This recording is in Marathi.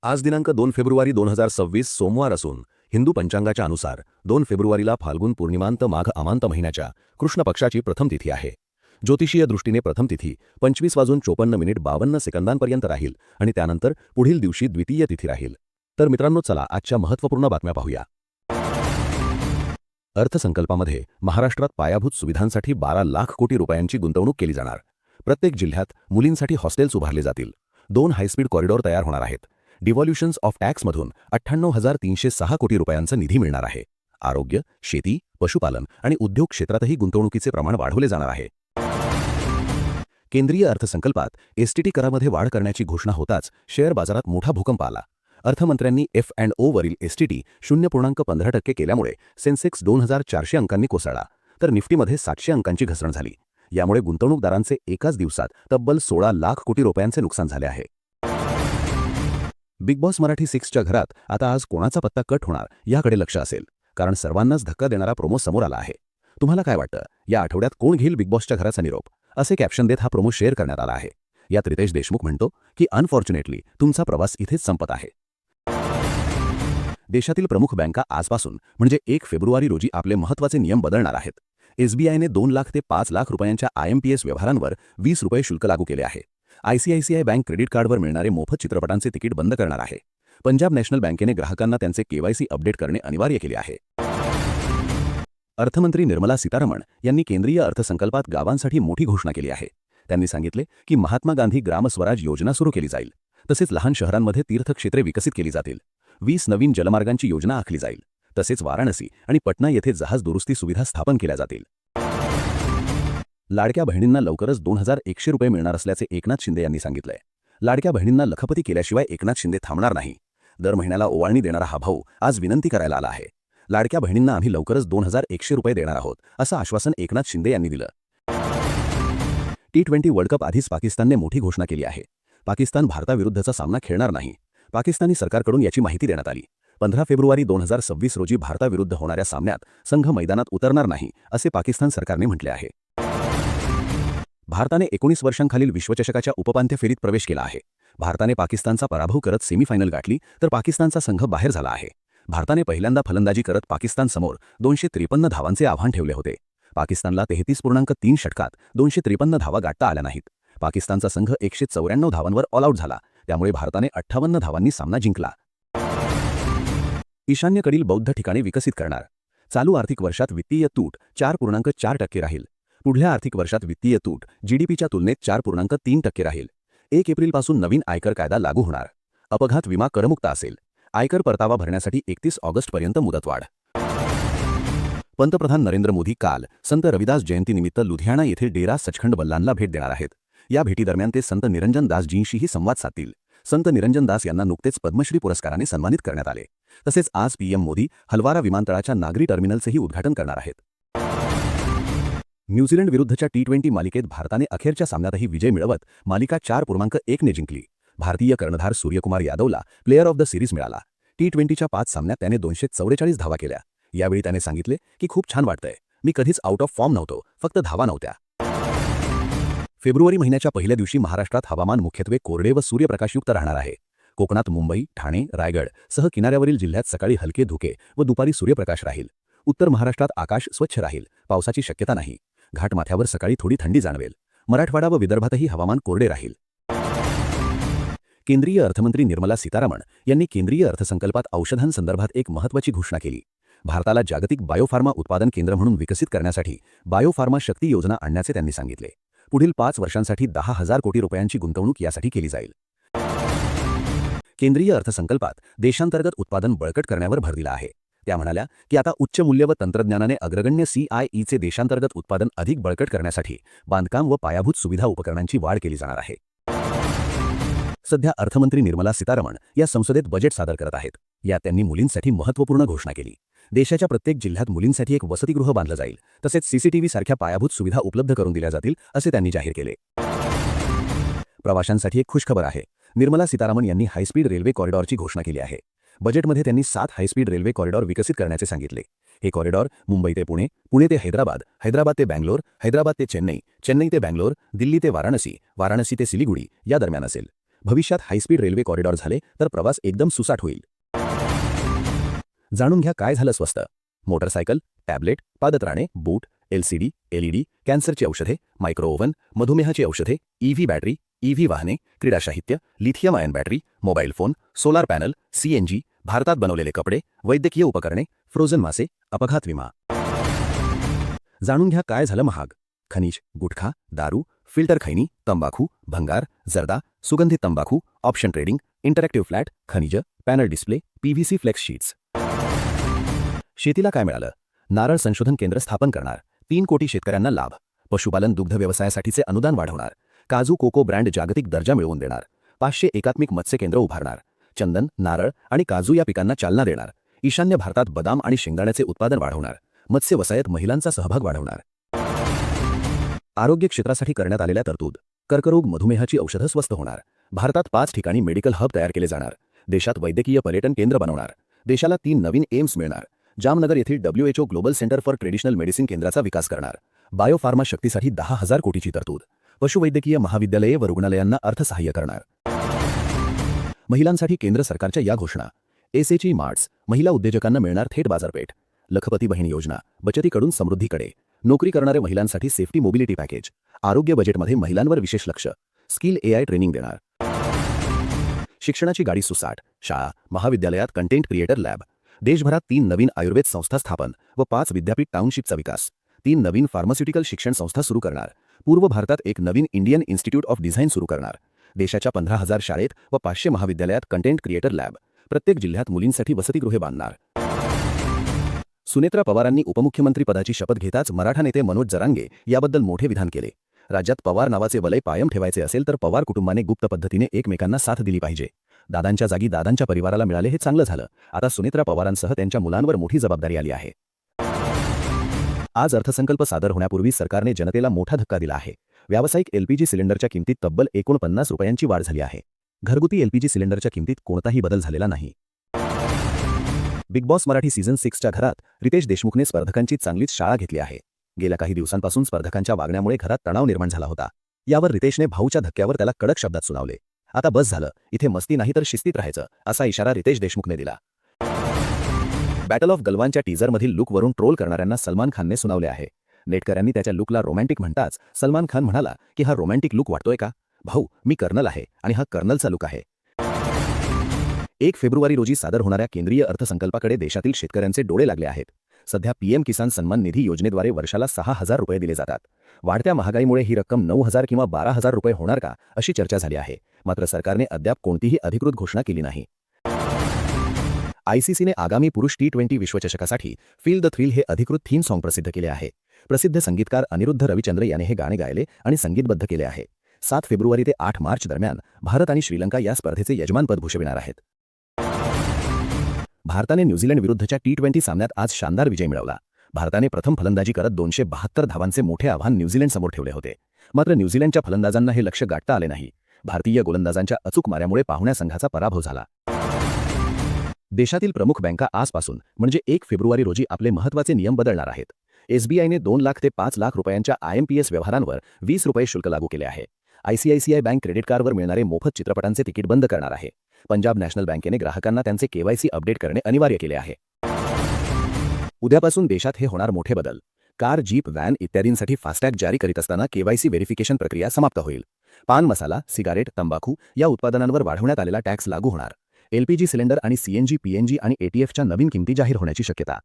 आज दिनांक 2 फेब्रुवारी 2026 सोमवार असून हिंदू पंचांगाच्या अनुसार 2 फेब्रुवारीला फाल्गुन पूर्णिमांत माघ अमांत महिन्याच्या कृष्ण पक्षाची प्रथम तिथी आहे। ज्योतिषीय दृष्टीने प्रथम तिथी 25:54:52 राहील आणि त्यानंतर पुढील दिवशी द्वितीय तिथी राहील। तर मित्रांनो, चला आजच्या महत्त्वपूर्ण बातम्या पाहूया। अर्थसंकल्पामध्ये महाराष्ट्रात पायाभूत सुविधांसाठी 12 लाख कोटी रुपयांची गुंतवणूक केली जाणार। प्रत्येक जिल्ह्यात मुलींसाठी हॉस्टेल्स उभारले जातील। 2 हायस्पीड कॉरिडॉर तयार होणार आहेत। डिव्हॉल्युशन्स ऑफ टॅक्समधून 98,306 कोटी रुपयांचा निधी मिळणार आहे। आरोग्य, शेती, पशुपालन आणि उद्योग क्षेत्रातही गुंतवणुकीचे प्रमाण वाढवले जाणार आहे। केंद्रीय अर्थसंकल्पात एसटीटी करामध्ये वाढ करण्याची घोषणा होताच शेअर बाजारात मोठा भूकंप आला। अर्थमंत्र्यांनी F&O वरील एसटीटी 0.15% केल्यामुळे सेन्सेक्स 2400 अंकांनी कोसळला, तर निफ्टीमध्ये 700 अंकांची घसरण झाली। यामुळे गुंतवणूकदारांचे एकाच दिवसात तब्बल 16 लाख कोटी रुपयांचे नुकसान झाले आहे। बिग बॉस मराठी 6च्या घरात आता आज कोणाचा पत्ता कट होणार याकडे लक्ष असेल, कारण सर्वांनाच धक्का देणारा प्रोमो समोर आला आहे। तुम्हाला काय वाटतं, या आठवड्यात कोण घेईल बिग बॉसच्या घराचा निरोप? असे कॅप्शन देत हा प्रोमो शेअर करण्यात आला आहे। यात रितेश देशमुख म्हणतो की अनफॉर्च्युनेटली तुमचा प्रवास इथेच संपत आहे। देशातील प्रमुख बँका आजपासून म्हणजे 1 फेब्रुवारी रोजी आपले महत्त्वाचे नियम बदलणार आहेत। SBIने 2 लाख ते 5 लाख रुपयांच्या IMPS व्यवहारांवर 20 रुपये शुल्क लागू केले आहे। ICICI बँक क्रेडिट कार्डवर मिळणारे मोफत चित्रपटांचे तिकीट बंद करणार आहे। पंजाब नॅशनल बँकेने ग्राहकांना त्यांचे KYC अपडेट करणे अनिवार्य केले आहे। अर्थमंत्री निर्मला सीतारमण यांनी केंद्रीय अर्थसंकल्पात गावांसाठी मोठी घोषणा केली आहे। त्यांनी सांगितले की महात्मा गांधी ग्राम स्वराज योजना सुरू केली जाईल, तसेच लहान शहरांमध्ये तीर्थक्षेत्रे विकसित केली जातील। 20 नवीन जलमार्गांची योजना आखली जाईल, तसेच वाराणसी आणि पटना येथे जहाज दुरुस्ती सुविधा स्थापन केल्या जातील। लाडक्या बहिणींना लवकरच 2100 रुपये मिळणार असल्याचे एकनाथ शिंदे यांनी सांगितलंय। लाडक्या बहिणींना लखपती केल्याशिवाय एकनाथ शिंदे थांबणार नाही। दर महिन्याला ओवाळणी देणारा हा भाऊ आज विनंती करायला आला आहे। लाडक्या बहिणींना आम्ही लवकरच 2100 रुपये देणार आहोत, असं आश्वासन एकनाथ शिंदे यांनी दिलं। T20 वर्ल्ड कप आधीच पाकिस्तानने मोठी घोषणा केली आहे। पाकिस्तान भारताविरुद्धचा सामना खेळणार नाही। पाकिस्तानी सरकारकडून याची माहिती देण्यात आली। 15 फेब्रुवारी 2026 रोजी भारताविरुद्ध होणाऱ्या सामन्यात संघ मैदानात उतरणार नाही, असे पाकिस्तान सरकारने म्हटले आहे। भारताने 19 वर्षांखालील विश्वचषकाच्या उपउपांत्य फेरीत प्रवेश केला आहे। भारताने पाकिस्तानचा पराभव करत सेमीफायनल गाठली, तर पाकिस्तानचा संघ बाहेर झाला आहे। भारताने पहिल्यांदा फलंदाजी करत पाकिस्तानसमोर 253 धावांचे आव्हान ठेवले होते। पाकिस्तानला 33.3 षटकात 253 धावा गाठता आल्या नाहीत। पाकिस्तानचा संघ 194 धावांवर ऑल आऊट झाला, त्यामुळे भारताने 58 धावांनी सामना जिंकला। ईशान्येकडील बौद्ध ठिकाणे विकसित करणार। चालू आर्थिक वर्षात वित्तीय तूट 4.4% राहील। पुढल्या आर्थिक वर्षात वित्तीय तूट GDPच्या तुलनेत 4.3% राहील। 1 एप्रिलपासून नवीन आयकर कायदा लागू होणार। अपघात विमा करमुक्त असेल। आयकर परतावा भरण्यासाठी 31 ऑगस्टपर्यंत मुदतवाढ। पंतप्रधान नरेंद्र मोदी काल संत रविदास जयंतीनिमित्त लुधियाना येथील डेरा सचखंड बल्लानला भेट देणार आहेत। या भेटीदरम्यान ते संत निरंजन दासजींशीही संवाद साधतील। संत निरंजन दास यांना नुकतेच पद्मश्री पुरस्काराने सन्मानित करण्यात आले। तसेच आज PM मोदी हलवारा विमानतळाच्या नागरी टर्मिनलचेही उद्घाटन करणार आहेत। न्यूझीलंड विरुद्धच्या T20 मालिकेत भारताने अखेरच्या सामन्यातही विजय मिळवत मालिका 4.1 ने जिंकली। भारतीय कर्णधार सूर्यकुमार यादवला प्लेयर ऑफ द सिरीज मिळाला। T20च्या 5 सामन्यात त्याने 244 धावा केल्या। यावेळी त्याने सांगितले की खूप छान वाटतंय, मी कधीच आउट ऑफ फॉर्म नव्हतो, फक्त धावा नव्हत्या। फेब्रुवारी महिन्याच्या पहिल्या दिवशी महाराष्ट्रात हवामान मुख्यत्वे कोरडे व सूर्यप्रकाशयुक्त राहणार आहे। कोकणात मुंबई, ठाणे, रायगड सह किनाऱ्यावरील जिल्ह्यात सकाळी हलके धुके व दुपारी सूर्यप्रकाश राहील। उत्तर महाराष्ट्रात आकाश स्वच्छ राहील, पावसाची शक्यता नाही। घाटमाथ्यावर सकाळी थोडी थंडी जाणवेल। मराठवाडा व विदर्भातही हवामान कोरडे राहील। केंद्रीय अर्थमंत्री निर्मला सीतारमण यांनी केंद्रीय अर्थसंकल्पात औषधांसंदर्भात एक महत्त्वाची घोषणा केली। भारताला जागतिक बायोफार्मा उत्पादन केंद्र म्हणून विकसित करण्यासाठी बायोफार्मा शक्ती योजना आणण्याचे त्यांनी सांगितले। पुढील 5 वर्षांसाठी 10,000 कोटी रुपयांची गुंतवणूक यासाठी केली जाईल। केंद्रीय अर्थसंकल्पात देशांतर्गत उत्पादन बळकट करण्यावर भर दिला आहे। त्या म्हणाल्या की आता उच्च मूल्य व तंत्रज्ञानाने अग्रगण्य CIEचे देशांतर्गत उत्पादन अधिक बळकट करण्यासाठी बांधकाम व पायाभूत सुविधा उपकरणांची वाढ केली जाणार आहे। सध्या अर्थमंत्री निर्मला सीतारमण या संसदेत बजेट सादर करत आहेत। यात त्यांनी मुलींसाठी महत्त्वपूर्ण घोषणा केली। देशाच्या प्रत्येक जिल्ह्यात मुलींसाठी एक वसतिगृह बांधलं जाईल, तसेच CCTV सारख्या पायाभूत सुविधा उपलब्ध करून दिल्या जातील, असे त्यांनी जाहीर केले। प्रवाशांसाठी एक खुशखबर आहे। निर्मला सीतारामन यांनी हायस्पीड रेल्वे कॉरिडॉरची घोषणा केली आहे। बजेटमध्ये त्यांनी 7 हायस्पीड रेल्वे कॉरिडॉर विकसित करण्याचे सांगितले। हे कॉरिडॉर मुंबई ते पुणे, पुणे ते हैदराबाद, हैदराबाद ते बँगलोर, हैदराबाद ते चेन्नई, चेन्नई ते बँगलोर, दिल्ली ते वाराणसी, वाराणसी ते सिलिगुडी या दरम्यान असेल। भविष्यात हायस्पीड रेल्वे कॉरिडॉर झाले तर प्रवास एकदम सुसाट होईल. जाणून घ्या काय झालं स्वस्त. मोटरसायकल, टॅबलेट, पादत्राणे, बूट, LCD, LED, कॅन्सरची औषधे, मायक्रो ओव्हन, मधुमेहाची औषधे, EV बॅटरी, EV वाहने, क्रीडा साहित्य, lithium ion battery, mobile phone, solar panel, CNG, भारतात बनवलेले कपडे, वैद्यकीय उपकरणे, फ्रोझन मासे, अपघात विमा. जाणून घ्या काय झालं महाग. खनिज, गुटखा, दारू, फिल्टर खैनी, तंबाखू, भंगार, जर्दा, सुगंधित तंबाखू, ऑप्शन ट्रेडिंग, इंटरॅक्टिव्ह फ्लॅट, खनिज, panel display, PVC flex sheets. शेतीला काय मिळालं. नारळ संशोधन केंद्र स्थापन करणार, 3 कोटी शेतकऱ्यांना लाभ. पशुपालन दुग्ध व्यवसायासाठीचे अनुदान वाढवणार. काजू कोको ब्रँड जागतिक दर्जा मिळवून देणार. 500 एकात्मिक मत्स्य केंद्र उभारणार. चंदन, नारळ आणि काजू या पिकांना चालना देणार. ईशान्य भारतात बदाम आणि शेंगदाण्याचे उत्पादन वाढवणार. मत्स्य व्यवसायात महिलांचा सहभाग वाढवणार. आरोग्य क्षेत्रासाठी करण्यात आलेल्या तरतूद. कर्करोग, मधुमेहाची औषधं स्वस्त होणार. भारतात 5 ठिकाणी मेडिकल हब तयार केले जाणार. देशात वैद्यकीय पर्यटन केंद्र बनवणार. देशाला 3 नवीन एम्स मिळणार. जामनगर येथील WHO global centre for traditional medicine केंद्राचा विकास करणार. बायोफार्मा शक्तीसाठी 10,000 कोटीची तरतूद. पशुवैद्यकीय महाविद्यालये व रुग्णालयांना अर्थसहाय्य करणार. महिलांसाठी केंद्र सरकारच्या या घोषणा. SHE मार्ट्स, महिला उद्योजकांना मिळणार थेट बाजारपेठ. लखपती बहीण योजना, बचतीकडून समृद्धीकडे. नोकरी करणाऱ्या महिलांसाठी सेफ्टी मोबिलिटी पॅकेज. आरोग्य बजेटमध्ये महिलांवर विशेष लक्ष. स्किल AI ट्रेनिंग देणार. शिक्षणाची गाडी सुसाट. शाळा, महाविद्यालयात कंटेंट क्रिएटर लॅब. देशभरात 3 नवीन आयुर्वेद संस्था स्थापन व 5 विद्यापीठ टाउनशिपचा विकास. 3 नवीन फार्मास्युटिकल शिक्षण संस्था सुरू करणार. पूर्व भारतात एक नवीन इंडियन इन्स्टिट्यूट ऑफ डिझाईन सुरू करणार. देशाच्या 15,000 शाळेत व 500 महाविद्यालयात कंटेंट क्रिएटर लॅब. प्रत्येक जिल्ह्यात मुलींसाठी वसतिगृहे बांधणार. सुनेत्रा पवारांनी उपमुख्यमंत्री पदाची शपथ घेताच मराठा नेते मनोज जरांगे याबद्दल मोठे विधान केले. राज्यात पवार नावाचे वलय कायम ठेवायचे असेल तर पवार कुटुंबाने गुप्त पद्धतीने एकमेकांना साथ दिली पाहिजे. दादांच्या जागी दादांच्या परिवाराला मिळाले हे चांगलं झालं. आता सुनेत्रा पवारांसह त्यांच्या मुलांवर मोठी जबाबदारी आली आहे. आज अर्थसंकल्प सादर होण्यापूर्वी सरकारने जनतेला मोठा धक्का दिला आहे. व्यावसायिक LPG सिलेंडरच्या किमतीत तब्बल 49 रुपयांची वाढ झाली आहे. घरगुती LPG सिलेंडरच्या किमतीत कोणताही बदल झालेला नाही. बिग बॉस मराठी सीझन 6च्या घरात रितेश देशमुखने स्पर्धकांची चांगलीच शाळा घेतली आहे. गेल्या काही दिवसांपासून स्पर्धकांच्या वागण्यामुळे घरात तणाव निर्माण झाला होता. यावर रितेशने भाऊच्या धक्क्यावर त्याला कडक शब्दात सुनावले. आता बस झालं, इथे मस्ती नाही तर शिस्तीत राहायचं, असा इशारा रितेश देशमुखने दिला. बॅटल ऑफ गलवानच्या टीझरमधील लुकवरून ट्रोल करणाऱ्यांना सलमान खानने सुनावले आहे. नेटकऱ्यांनी त्याच्या लुकला रोमॅन्टिक म्हणताच सलमान खान म्हणाला की हा रोमॅन्टिक लुक वाटतोय का? भाऊ, मी कर्नल आहे आणि हा कर्नलचा लुक आहे. 1 फेब्रुवारी रोजी सादर होणाऱ्या केंद्रीय अर्थसंकल्पाकडे देशातील शेतकऱ्यांचे डोळे लागले आहेत. सध्या PM किसान सन्मान निधी योजनेद्वारे वर्षाला 6,000 रुपये दिले जातात. वाढत्या महागाईमुळे ही रक्कम 9,000 किंवा 12,000 रुपये होणार का, अशी चर्चा झाली आहे. मात्र सरकारने अद्याप कोणतीही अधिकृत घोषणा केली नाही. ICCने आगामी पुरुष T20 विश्वचषकासाठी फील द थ्रिल हे अधिकृत थीम सॉन्ग प्रसिद्ध केले आहे. प्रसिद्ध संगीतकार अनिरुद्ध रविचंद्र याने हे गाणे गायले आणि संगीतबद्ध केले आहे. 7 फेब्रुवारी ते 8 मार्च दरम्यान भारत आणि श्रीलंका या स्पर्धेचे यजमानपद भूषविणार आहेत. भारताने न्यूझीलंड विरुद्धच्या T20 सामन्यात आज शानदार विजय मिळवला. भारताने प्रथम फलंदाजी करत 272 धावांचे मोठे आव्हान न्यूझीलंडसमोर ठेवले होते. मात्र न्यूझीलंडच्या फलंदाजांना हे लक्ष्य गाठता आले नाही. भारतीय गोलंदाजांच्या अचूक माऱ्यामुळे पाहुण्या संघाचा पराभव झाला. देशातील प्रमुख बँका आजपासून म्हणजे 1 फेब्रुवारी रोजी आपले महत्त्वाचे नियम बदलणार आहेत. SBIने 2 लाख ते 5 लाख रुपयांच्या IMPS व्यवहारांवर 20 रुपये शुल्क लागू केले आहे. ICICI बँक क्रेडिट कार्डवर मिळणारे मोफत चित्रपटांचे तिकीट बंद करणार आहे. पंजाब नॅशनल बँकेने ग्राहकांना त्यांचे KYC अपडेट करणे अनिवार्य केले आहे. उद्यापासून देशात हे होणार मोठे बदल. कार, जीप, व्हॅन इत्यादींसाठी फास्टॅग जारी करीत असताना KYC व्हेरिफिकेशन प्रक्रिया समाप्त होईल. पान मसाला, सिगारेट, तंबाखू या उत्पादनांवर वाढवण्यात आलेला टॅक्स लागू होणार. LPG सिलेंडर आणि CNG, PNG आणि ATFच्या नवीन किमती जाहीर होण्याची शक्यता.